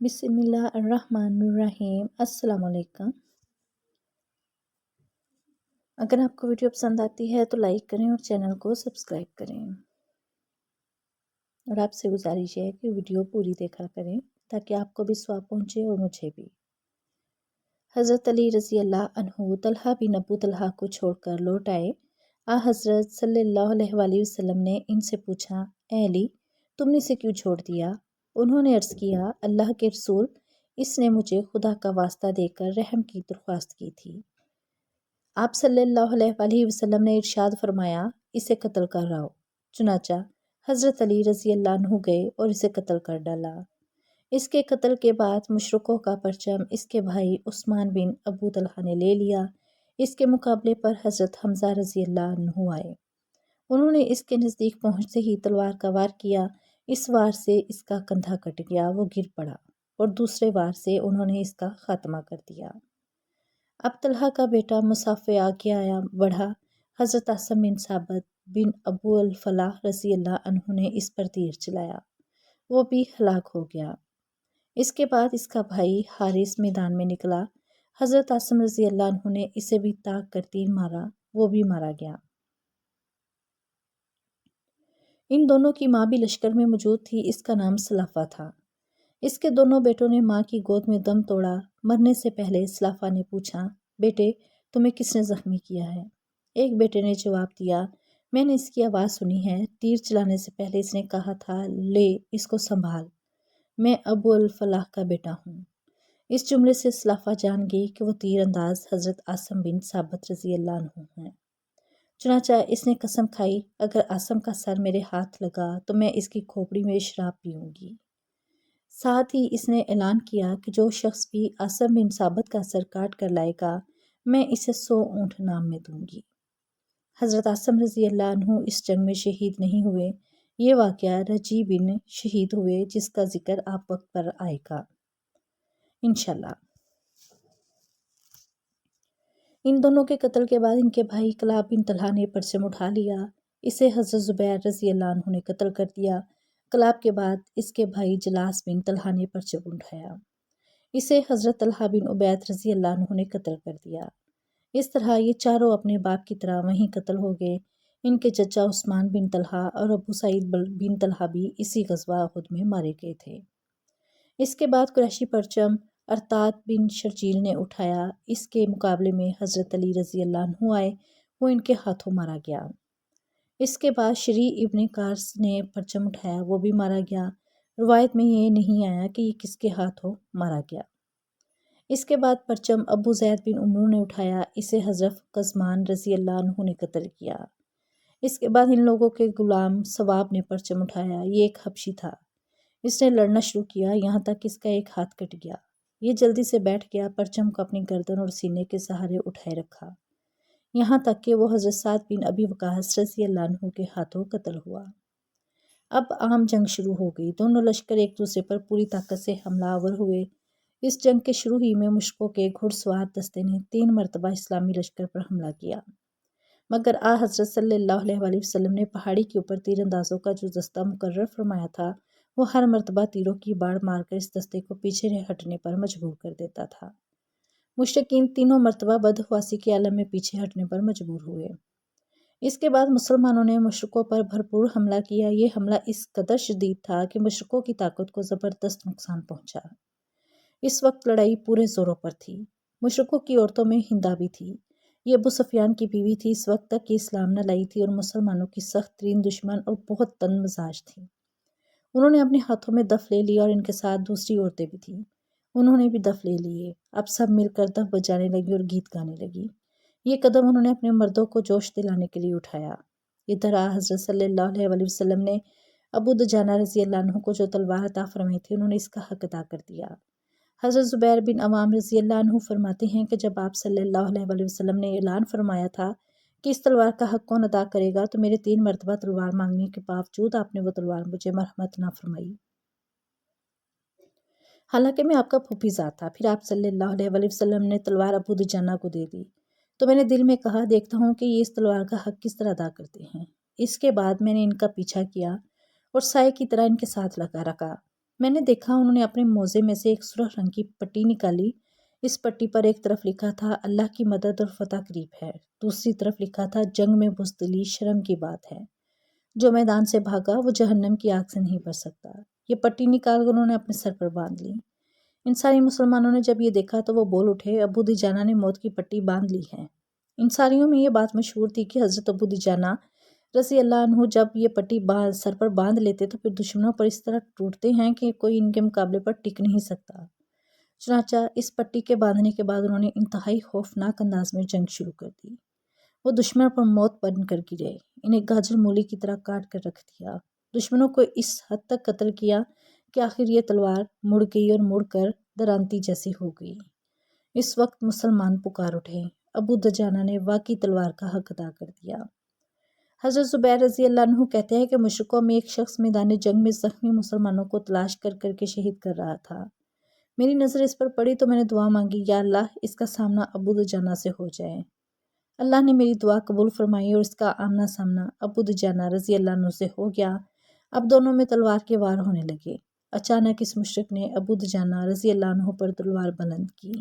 بسم اللہ الرحمن الرحیم۔ السلام علیکم۔ اگر آپ کو ویڈیو پسند آتی ہے تو لائک کریں اور چینل کو سبسکرائب کریں، اور آپ سے گزارش ہے کہ ویڈیو پوری دیکھا کریں تاکہ آپ کو بھی ثواب پہنچے اور مجھے بھی۔ حضرت علی رضی اللہ عنہ طلحہ بن ابو طلحہ کو چھوڑ کر لوٹ آئے۔ حضرت صلی اللہ علیہ وآلہ وسلم نے ان سے پوچھا، اے علی، تم نے اسے کیوں چھوڑ دیا؟ انہوں نے عرض کیا، اللہ کے رسول، اس نے مجھے خدا کا واسطہ دے کر رحم کی درخواست کی تھی۔ آپ صلی اللہ علیہ وآلہ وسلم نے ارشاد فرمایا، اسے قتل کر آؤ۔ چنانچہ حضرت علی رضی اللہ عنہ گئے اور اسے قتل کر ڈالا۔ اس کے قتل کے بعد مشرکوں کا پرچم اس کے بھائی عثمان بن ابو طلحہ نے لے لیا۔ اس کے مقابلے پر حضرت حمزہ رضی اللہ عنہ آئے۔ انہوں نے اس کے نزدیک پہنچتے ہی تلوار کا وار کیا۔ اس وار سے اس کا کندھا کٹ گیا، وہ گر پڑا، اور دوسرے وار سے انہوں نے اس کا خاتمہ کر دیا۔ اب طلحہ کا بیٹا مصافِ آگے آیا بڑھا۔ حضرت عاصم بن ثابت بن ابو الفلاح رضی اللہ عنہ نے اس پر تیر چلایا، وہ بھی ہلاک ہو گیا۔ اس کے بعد اس کا بھائی حارث میدان میں نکلا۔ حضرت عاصم رضی اللہ عنہ نے اسے بھی طاق کر تیر مارا، وہ بھی مارا گیا۔ ان دونوں کی ماں بھی لشکر میں موجود تھی، اس کا نام سلافہ تھا۔ اس کے دونوں بیٹوں نے ماں کی گود میں دم توڑا۔ مرنے سے پہلے سلافہ نے پوچھا، بیٹے، تمہیں کس نے زخمی کیا ہے؟ ایک بیٹے نے جواب دیا، میں نے اس کی آواز سنی ہے، تیر چلانے سے پہلے اس نے کہا تھا، لے اس کو سنبھال، میں ابو الفلاح کا بیٹا ہوں۔ اس جملے سے سلافہ جان گئی کہ وہ تیر انداز حضرت عاصم بن ثابت رضی اللہ عنہ ہیں۔ چنانچہ اس نے قسم کھائی، اگر عاصم کا سر میرے ہاتھ لگا تو میں اس کی کھوپڑی میں شراب پیوں گی۔ ساتھ ہی اس نے اعلان کیا کہ جو شخص بھی عاصم بن ثابت کا سر کاٹ کر لائے گا، میں اسے 100 اونٹ انعام میں دوں گی۔ حضرت عاصم رضی اللہ عنہ اس جنگ میں شہید نہیں ہوئے۔ یہ واقعہ رجی بن شہید ہوئے، جس کا ذکر آپ وقت پر آئے گا انشاءاللہ۔ ان دونوں کے قتل کے بعد ان کے بھائی کلاب بن طلحہ نے پرچم اٹھا لیا۔ اسے حضرت زبیر رضی اللہ عنہ نے قتل کر دیا۔ کلاب کے بعد اس کے بھائی جلاس بن طلحہ نے پرچم اٹھایا۔ اسے حضرت طلحہ بن عبید رضی اللہ عنہ نے قتل کر دیا۔ اس طرح یہ چاروں اپنے باپ کی طرح وہیں قتل ہو گئے۔ ان کے چچا عثمان بن طلحہ اور ابو سعید بن طلحہ بھی اسی غزوہ احد میں مارے گئے تھے۔ اس کے بعد قریشی پرچم ارطاد بن شرجیل نے اٹھایا۔ اس کے مقابلے میں حضرت علی رضی اللہ عنہ آئے، وہ ان کے ہاتھوں مارا گیا۔ اس کے بعد شریع ابن کارس نے پرچم اٹھایا، وہ بھی مارا گیا۔ روایت میں یہ نہیں آیا کہ یہ کس کے ہاتھوں مارا گیا۔ اس کے بعد پرچم ابو زید بن عمرو نے اٹھایا، اسے حضرت قزمان رضی اللہ عنہ نے قتل کیا۔ اس کے بعد ان لوگوں کے غلام ثواب نے پرچم اٹھایا، یہ ایک حبشی تھا۔ اس نے لڑنا شروع کیا، یہاں تک اس کا ایک ہاتھ کٹ گیا۔ یہ جلدی سے بیٹھ گیا، پرچم کو اپنی گردن اور سینے کے سہارے اٹھائے رکھا، یہاں تک کہ وہ حضرت سعد بن ابی وقاص رضی اللہ عنہ کے ہاتھوں قتل ہوا۔ اب عام جنگ شروع ہو گئی، دونوں لشکر ایک دوسرے پر پوری طاقت سے حملہ آور ہوئے۔ اس جنگ کے شروع ہی میں مشرکوں کے گھڑ سوار دستے نے 3 مرتبہ اسلامی لشکر پر حملہ کیا، مگر حضرت صلی اللہ علیہ وآلہ وسلم نے پہاڑی کے اوپر تیر اندازوں کا جو دستہ مقرر فرمایا تھا، وہ ہر مرتبہ تیروں کی باڑ مار کر اس دستے کو پیچھے ہٹنے پر مجبور کر دیتا تھا۔ مشرکین تینوں مرتبہ بدحواسی کے عالم میں پیچھے ہٹنے پر مجبور ہوئے۔ اس کے بعد مسلمانوں نے مشرکوں پر بھرپور حملہ کیا۔ یہ حملہ اس قدر شدید تھا کہ مشرکوں کی طاقت کو زبردست نقصان پہنچا۔ اس وقت لڑائی پورے زوروں پر تھی۔ مشرکوں کی عورتوں میں ہندا بھی تھی، یہ ابو سفیان کی بیوی تھی، اس وقت تک کہ اسلام نہ لائی تھی اور مسلمانوں کی سخت ترین دشمن اور بہت تند مزاج تھی۔ انہوں نے اپنے ہاتھوں میں دف لے لیا اور ان کے ساتھ دوسری عورتیں بھی تھیں، انہوں نے بھی دف لے لیے۔ اب سب مل کر دف بجانے لگی اور گیت گانے لگی۔ یہ قدم انہوں نے اپنے مردوں کو جوش دلانے کے لیے اٹھایا۔ ادھر حضرت صلی اللہ علیہ وآلہ وسلم نے ابو دجانہ رضی اللہ عنہ کو جو تلوار عطا فرمائی تھی، انہوں نے اس کا حق ادا کر دیا۔ حضرت زبیر بن عوام رضی اللہ عنہ فرماتے ہیں کہ جب آپ صلی اللہ علیہ وآلہ وسلم نے اعلان فرمایا تھا کہ اس تلوار کا حق کون ادا کرے گا، تو میرے 3 مرتبہ تلوار مانگنے کے باوجود آپ نے وہ تلوار مجھے مرحمت نہ فرمائی، حالانکہ میں آپ کا پھوپھی زاد تھا۔ پھر آپ صلی اللہ علیہ وآلہ وسلم نے تلوار ابو دجانہ کو دے دی، تو میں نے دل میں کہا، دیکھتا ہوں کہ یہ اس تلوار کا حق کس طرح ادا کرتے ہیں۔ اس کے بعد میں نے ان کا پیچھا کیا اور سائے کی طرح ان کے ساتھ لگا رکھا۔ میں نے دیکھا انہوں نے اپنے موزے میں سے ایک سرخ رنگ کی پٹی نکالی۔ اس پٹی پر ایک طرف لکھا تھا اللہ کی مدد اور فتح قریب ہے، دوسری طرف لکھا تھا جنگ میں بزدلی شرم کی بات ہے، جو میدان سے بھاگا وہ جہنم کی آگ سے نہیں بچ سکتا۔ یہ پٹی نکال کر انہوں نے اپنے سر پر باندھ لی۔ ان ساری مسلمانوں نے جب یہ دیکھا تو وہ بول اٹھے، ابو دجانہ نے موت کی پٹی باندھ لی ہے۔ ان ساریوں میں یہ بات مشہور تھی کہ حضرت ابو دجانہ رضی اللہ عنہ جب یہ پٹی سر پر باندھ لیتے تو پھر دشمنوں پر اس طرح ٹوٹتے ہیں کہ کوئی ان کے مقابلے پر ٹک نہیں سکتا۔ چنانچہ اس پٹی کے باندھنے کے بعد انہوں نے انتہائی خوفناک انداز میں جنگ شروع کر دی۔ وہ دشمن پر موت بن کر گرے، انہیں گاجر مولی کی طرح کاٹ کر رکھ دیا۔ دشمنوں کو اس حد تک قتل کیا کہ آخر یہ تلوار مڑ گئی اور مڑ کر درانتی جیسی ہو گئی۔ اس وقت مسلمان پکار اٹھے، ابو دجانہ نے واقعی تلوار کا حق ادا کر دیا۔ حضرت زبیر رضی اللہ عنہ کہتے ہیں کہ مشرکوں میں ایک شخص میدان جنگ میں زخمی مسلمانوں کو تلاش کر کر کے شہید کر رہا تھا۔ میری نظر اس پر پڑی تو میں نے دعا مانگی، یا اللہ اس کا سامنا ابو دجانہ سے ہو جائے۔ اللہ نے میری دعا قبول فرمائی اور اس کا آمنا سامنا ابو دجانہ رضی اللہ عنہ سے ہو گیا۔ اب دونوں میں تلوار کے وار ہونے لگے۔ اچانک اس مشرک نے ابو دجانہ رضی اللہ عنہ پر تلوار بلند کی۔